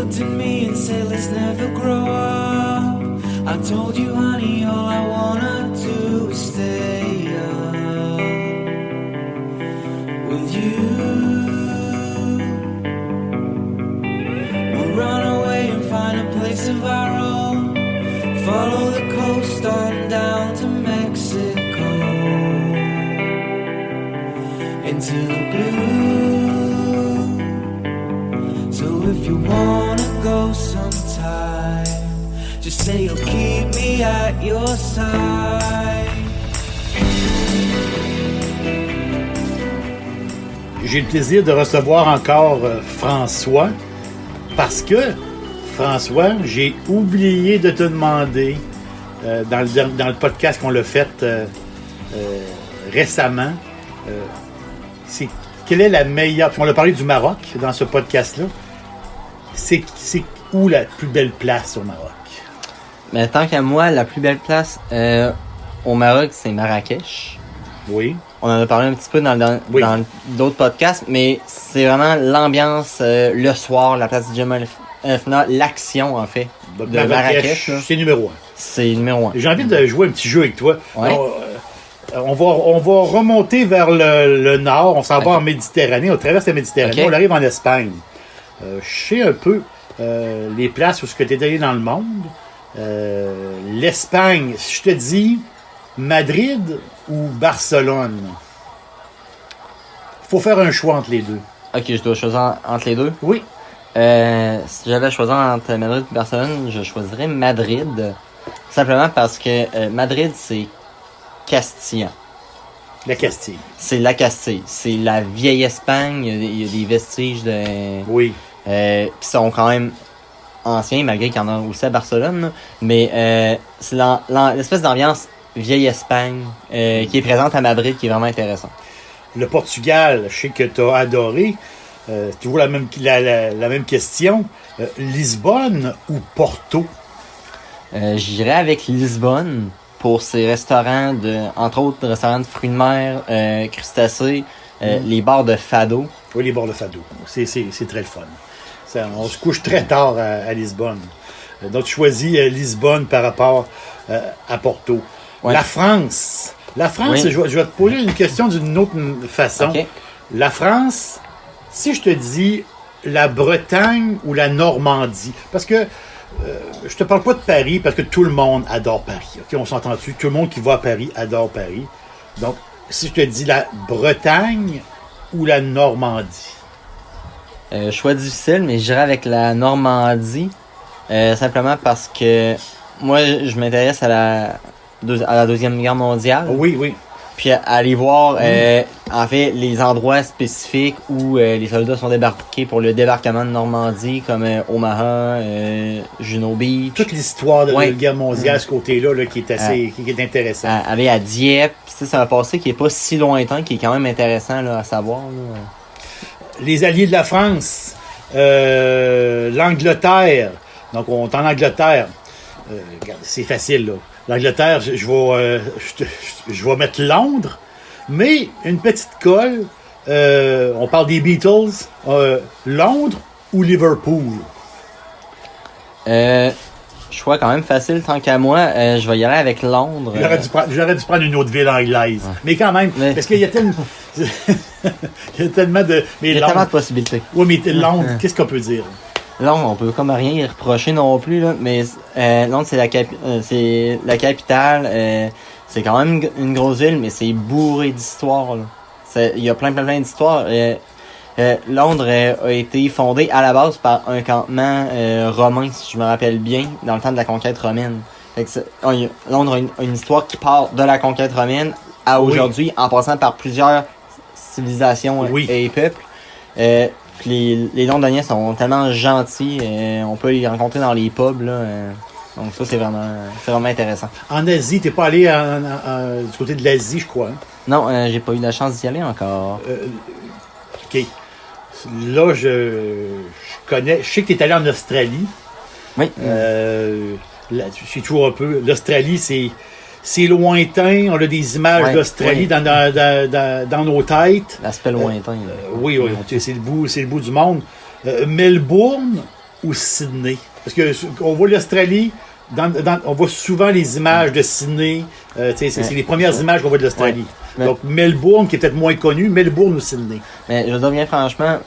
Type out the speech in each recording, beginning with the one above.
looked at me and said, let's never grow up. I told you, honey, all I wanna do is stay up with you. We'll run away and find a place of our own. Follow the coast on down to Mexico, into the blue. So if you wanna go sometime, just say you'll keep me at your side. J'ai le plaisir de recevoir encore François, parce que, François, j'ai oublié de te demander, dans le podcast qu'on l'a fait récemment, quelle est la meilleure... On a parlé du Maroc dans ce podcast-là. C'est où la plus belle place au Maroc? Mais tant qu'à moi, la plus belle place au Maroc, c'est Marrakech. Oui. On en a parlé un petit peu dans d'autres podcasts, mais c'est vraiment l'ambiance le soir, la place du Jemaa el-Fna, l'action en fait de Marrakech. C'est numéro 1. C'est numéro 1. J'ai envie de jouer un petit jeu avec toi. Ouais. Alors, on va remonter vers le nord, on s'en va en Méditerranée, on traverse la Méditerranée, on arrive en Espagne. Je sais un peu les places où tu es allé dans le monde. L'Espagne, si je te dis Madrid ou Barcelone, faut faire un choix entre les deux. Ok, je dois choisir entre les deux? Oui. Si j'avais choisi entre Madrid et Barcelone, je choisirais Madrid. Simplement parce que Madrid, c'est castillan. La Castille. C'est la Castille. C'est la vieille Espagne. Il y a des vestiges de... Oui. Qui sont quand même anciens, malgré qu'il y en a aussi à Barcelone. Mais c'est l'espèce d'ambiance vieille Espagne qui est présente à Madrid, qui est vraiment intéressant. Le Portugal, je sais que tu as adoré. Toujours la même question. Lisbonne ou Porto? J'irais avec Lisbonne pour ses restaurants, entre autres restaurants de fruits de mer, crustacés, les bars de fado. Oui, les bars de fado. C'est très le fun. On se couche très tard à Lisbonne. Donc, tu choisis Lisbonne par rapport à Porto. Ouais. La France, oui. Je vais te poser une question d'une autre façon. Okay. La France, si je te dis la Bretagne ou la Normandie, parce que je te parle pas de Paris, parce que tout le monde adore Paris. Okay? On s'entend dessus. Tout le monde qui va à Paris adore Paris. Donc, si je te dis la Bretagne ou la Normandie? Choix difficile, mais j'irai avec la Normandie. Simplement parce que moi, je m'intéresse à la Deuxième Guerre mondiale. Oui. Puis aller voir, en fait, les endroits spécifiques où les soldats sont débarqués pour le débarquement de Normandie, comme Omaha, Juno Beach. Toute l'histoire de la guerre mondiale, ce côté-là, qui est assez qui est intéressant. Aller à Dieppe, c'est un passé qui est pas si lointain, qui est quand même intéressant là, à savoir. Là. Les alliés de la France, l'Angleterre. Donc, on est en Angleterre. Regarde, c'est facile, là. L'Angleterre, je vais mettre Londres, mais une petite colle. On parle des Beatles. Londres ou Liverpool? Choix quand même facile tant qu'à moi. Je vais y aller avec Londres. J'aurais dû prendre une autre ville anglaise. Ouais. Mais quand même, parce qu'il y a tellement... il y a tellement de... Mais il y a tellement de possibilités. Oui, mais Londres, qu'est-ce qu'on peut dire? Londres, on peut comme rien y reprocher non plus, là, mais Londres, c'est la capitale. C'est quand même une grosse ville, mais c'est bourré d'histoires. Il y a plein d'histoires. Londres a été fondée à la base par un campement romain, si je me rappelle bien, dans le temps de la conquête romaine. Fait que Londres a une histoire qui part de la conquête romaine à aujourd'hui, en passant par plusieurs civilisations et peuples. Puis les Londoniens sont tellement gentils, on peut les rencontrer dans les pubs, là. Donc ça, c'est vraiment intéressant. En Asie, t'es pas allé du côté de l'Asie, je crois. Hein? Non, j'ai pas eu la chance d'y aller encore. OK. Là, je sais que t'es allé en Australie. Oui. C'est toujours un peu... L'Australie, c'est lointain. On a des images d'Australie dans nos têtes. L'aspect lointain. Oui, c'est le bout du monde. Melbourne ou Sydney? Parce que on voit l'Australie, on voit souvent les images de Sydney. C'est les premières images qu'on voit de l'Australie. Ouais. Donc Melbourne, qui est peut-être moins connu, Melbourne ou Sydney? Mais je veux dire bien franchement,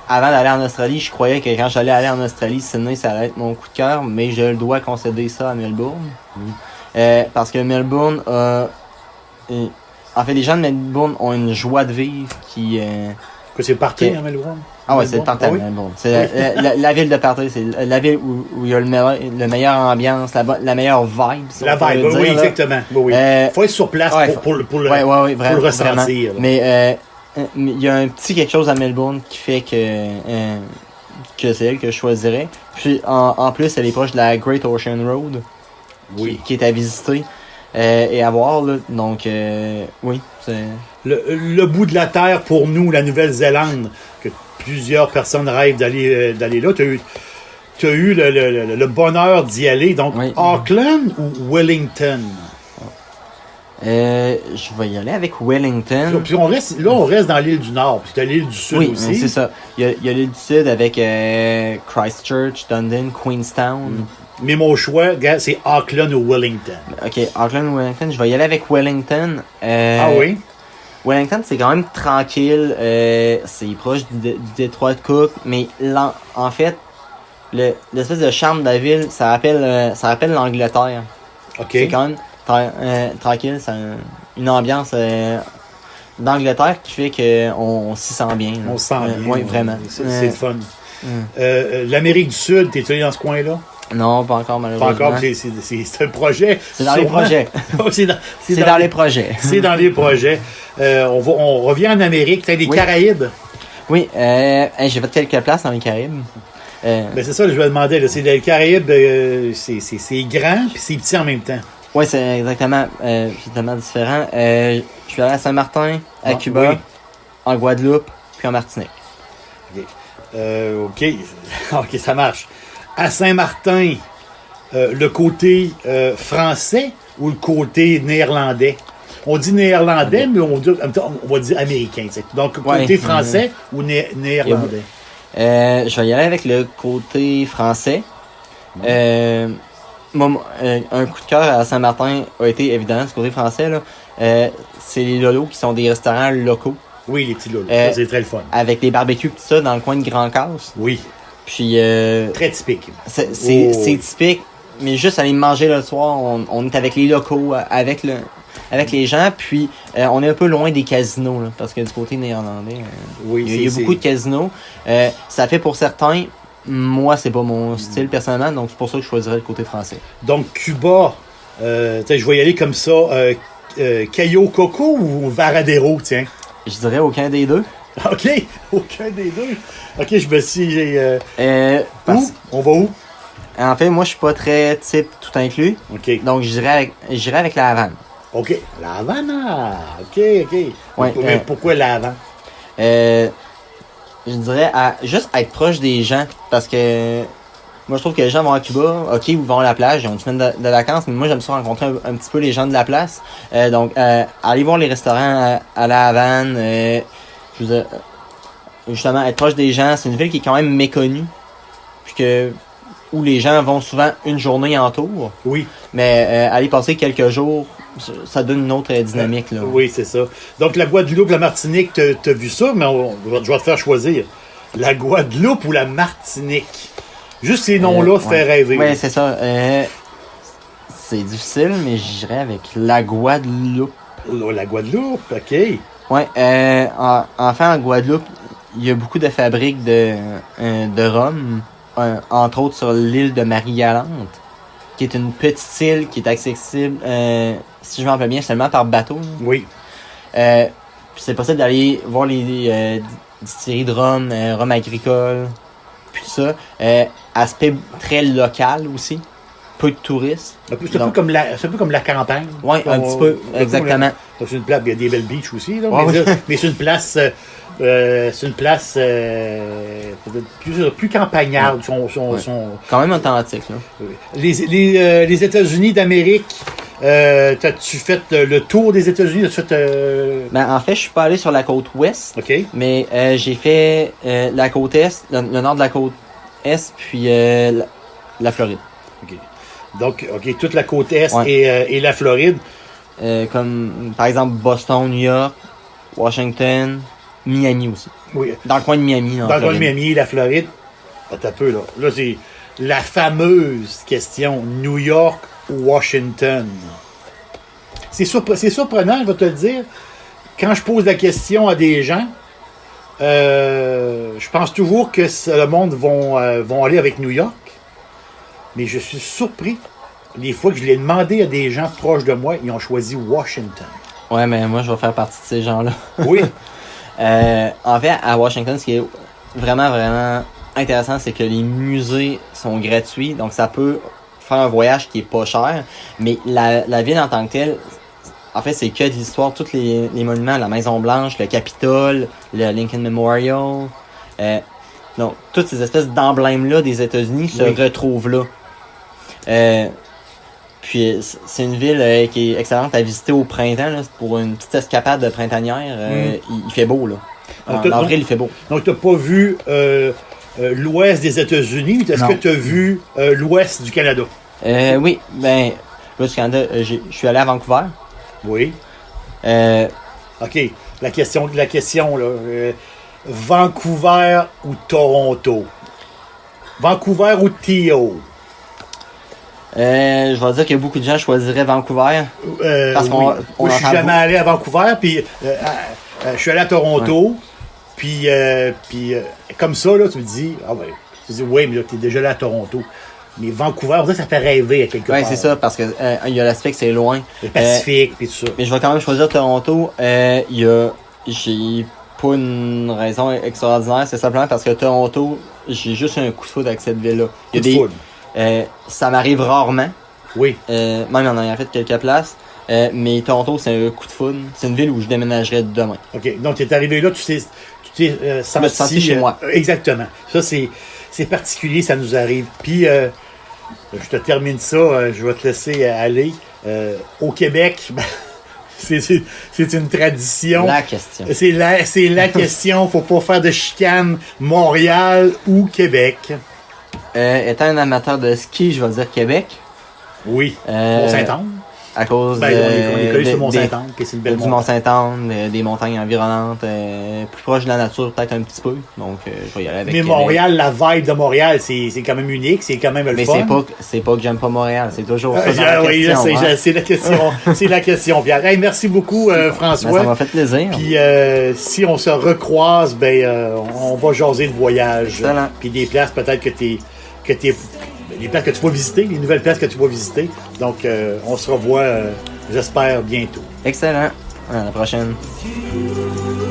avant d'aller en Australie, je croyais que quand j'allais aller en Australie, Sydney, ça allait être mon coup de cœur, mais je dois concéder ça à Melbourne. Parce que Melbourne a... en fait, les gens de Melbourne ont une joie de vivre qui... Que c'est le party à Melbourne? Ah ouais, c'est le party à Melbourne. C'est la ville de party, c'est la ville où il y a le meilleure ambiance, la meilleure vibe. Si la vibe, oui, dire, exactement. Oui. Faut être sur place pour le ressentir. Mais il y a un petit quelque chose à Melbourne qui fait que c'est elle que je choisirais. Puis en plus, elle est proche de la Great Ocean Road, qui est à visiter et à voir. Là. Donc, oui, c'est... Le bout de la terre pour nous, la Nouvelle-Zélande, que plusieurs personnes rêvent d'aller là. Tu as eu le bonheur d'y aller. Donc, Auckland ou Wellington? Je vais y aller avec Wellington. Puis on reste dans l'île du Nord, puis tu as l'île du Sud aussi. Oui, c'est ça. Il y a l'île du Sud avec Christchurch, Dunedin, Queenstown. Mais mon choix, gars, c'est Auckland ou Wellington. OK, Auckland ou Wellington. Je vais y aller avec Wellington. Ah oui? Wellington, c'est quand même tranquille. C'est proche du détroit de Cook. Mais en fait, l'espèce de charme de la ville, ça rappelle l'Angleterre. OK. C'est quand même tranquille. C'est une ambiance d'Angleterre qui fait qu'on s'y sent bien. Là. On se sent bien. Oui, vraiment. C'est le fun. L'Amérique du Sud, t'es allé dans ce coin-là? Non, pas encore, malheureusement. Pas encore, c'est un projet. C'est dans les projets. c'est dans les projets. C'est dans les projets. On revient en Amérique. T'as des Caraïbes? Oui, j'ai fait quelques places dans les Caraïbes. Ben c'est ça que je vais demander. Là. C'est les Caraïbes, c'est grand puis c'est petit en même temps. Oui, c'est exactement différent. Je suis allé à Saint-Martin, à Cuba, en Guadeloupe, puis en Martinique. OK. OK, ça marche. À Saint-Martin, le côté français ou le côté néerlandais? On dit néerlandais, mais on va dire américain. T'sais. Donc, côté français ou néerlandais? Je vais y aller avec le côté français. Moi, un coup de cœur à Saint-Martin a été évident, ce côté français. Là. C'est les lolos qui sont des restaurants locaux. Oui, les petits lolos. C'est très le fun. Avec des barbecues, tout ça, dans le coin de Grand Casse. Oui. Puis, très typique. C'est typique, mais juste aller manger le soir, on est avec les locaux, avec les gens, puis on est un peu loin des casinos, là, parce que du côté néerlandais, il y a beaucoup de casinos. Ça fait pour certains, moi, c'est pas mon style personnellement, donc c'est pour ça que je choisirais le côté français. Donc, Cuba, je vais y aller comme ça, Cayo Coco ou Varadero, tiens? Je dirais aucun des deux. OK, aucun des deux. OK, je me suis... où? On va où? En fait, moi, je suis pas très type tout inclus. OK. Donc, j'irais avec la Havane. OK. La Havane, OK. Ouais, mais pourquoi la Havane? Je dirais juste être proche des gens. Parce que moi, je trouve que les gens vont à Cuba, OK, ils vont à la plage, ils ont une semaine de vacances, mais moi, j'aime ça rencontrer un petit peu les gens de la place. Donc, aller voir les restaurants à la Havane, je veux dire, justement, être proche des gens, c'est une ville qui est quand même méconnue. Puis où les gens vont souvent une journée en tour. Oui. Mais aller passer quelques jours, ça donne une autre dynamique. Là. Oui, c'est ça. Donc, la Guadeloupe, la Martinique, t'as vu ça, mais je vais te faire choisir. La Guadeloupe ou la Martinique? Juste ces noms-là fait rêver. Oui, c'est ça. C'est difficile, mais j'irais avec la Guadeloupe. La Guadeloupe, OK. Oui, enfin, en Guadeloupe, il y a beaucoup de fabriques de rhum, entre autres sur l'île de Marie-Galante, qui est une petite île qui est accessible, si je m'en rappelle bien, seulement par bateau. Là. Oui. Puis c'est possible d'aller voir les distilleries de rhum, rhum agricole, puis tout ça. Aspect très local aussi. Peu de touristes. C'est un peu comme la campagne. Oui, un petit peu, exactement. C'est une place, il y a des belles beaches aussi, là, ouais, mais c'est une place... plus campagnarde. Quand même authentique. Là. Les États-Unis d'Amérique, t'as-tu fait le tour des États-Unis? En fait, je suis pas allé sur la côte ouest. OK. Mais j'ai fait la côte est, le nord de la côte est, puis la Floride. OK. Donc, OK, toute la côte est Ouais. et la Floride. Comme, par exemple, Boston, New York, Washington, Miami aussi. Oui. Dans le coin de Miami. Dans le coin de Miami, la Floride. Attends un peu, là. Là, c'est la fameuse question New York ou Washington. C'est surprenant, je vais te le dire. Quand je pose la question à des gens, je pense toujours que le monde vont aller avec New York. Mais je suis surpris. Les fois que je l'ai demandé à des gens proches de moi, ils ont choisi Washington. Ouais, mais moi, je vais faire partie de ces gens-là. Oui. En fait, à Washington, ce qui est vraiment, vraiment intéressant, c'est que les musées sont gratuits. Donc, ça peut faire un voyage qui est pas cher. Mais la ville en tant que telle, en fait, c'est que de l'histoire. Tous les monuments, la Maison-Blanche, le Capitole, le Lincoln Memorial. Donc, toutes ces espèces d'emblèmes-là des États-Unis se retrouvent là. Puis c'est une ville qui est excellente à visiter au printemps. Là. Pour une petite escapade de printanière, il fait beau. Là. En avril, il fait beau. Donc, tu n'as pas vu l'ouest des États-Unis. Est-ce que tu as vu l'ouest du Canada? Oui, ben, l'ouest du Canada, je suis allé à Vancouver. Oui. OK. La question là. Vancouver ou Toronto? Vancouver ou T.O.? Je vais dire que beaucoup de gens choisiraient Vancouver. Parce qu'on Moi, je suis jamais allé à Vancouver, puis je suis allé à Toronto, puis comme ça, là, tu me dis, tu dis, oui, mais là, tu es déjà allé à Toronto. Mais Vancouver, on dirait que ça fait rêver à quelque part. Oui, c'est ça, parce que il y a l'aspect que c'est loin. Le Pacifique, puis tout ça. Mais je vais quand même choisir Toronto. J'ai pas une raison extraordinaire, c'est simplement parce que Toronto, j'ai juste un coup de foudre avec cette ville-là. Coup de foudre. Ça m'arrive rarement. Oui. Même en ayant fait quelques places. Mais Toronto, c'est un coup de foudre. C'est une ville où je déménagerais demain. OK. Donc, tu es arrivé là, tu t'es Je me suis senti chez moi. Exactement. Ça, c'est particulier, ça nous arrive. Puis, je te termine ça, je vais te laisser aller. Au Québec, c'est une tradition. La question. C'est la question. Faut pas faire de chicane. Montréal ou Québec? Étant un amateur de ski, je vais dire Québec. Oui. Mont-Saint-Anne. À cause on est collé sur Mont-Saint-Anne, puis c'est une belle du Mont-Saint-Anne, des montagnes environnantes, plus proche de la nature peut-être un petit peu. Donc je vais y aller avec Mais Québec. Montréal, la vibe de Montréal, c'est quand même unique, c'est quand même le fun. Mais c'est pas que j'aime pas Montréal, c'est toujours ça dans la oui, question. c'est la question. C'est la question, Pierre. Hey, merci beaucoup, François. Ben, ça m'a fait plaisir. Puis si on se recroise, on va jaser de voyage. Excellent. Puis des places peut-être les places que tu vas visiter, les nouvelles places que tu vas visiter. Donc, on se revoit, j'espère, bientôt. Excellent. À la prochaine. You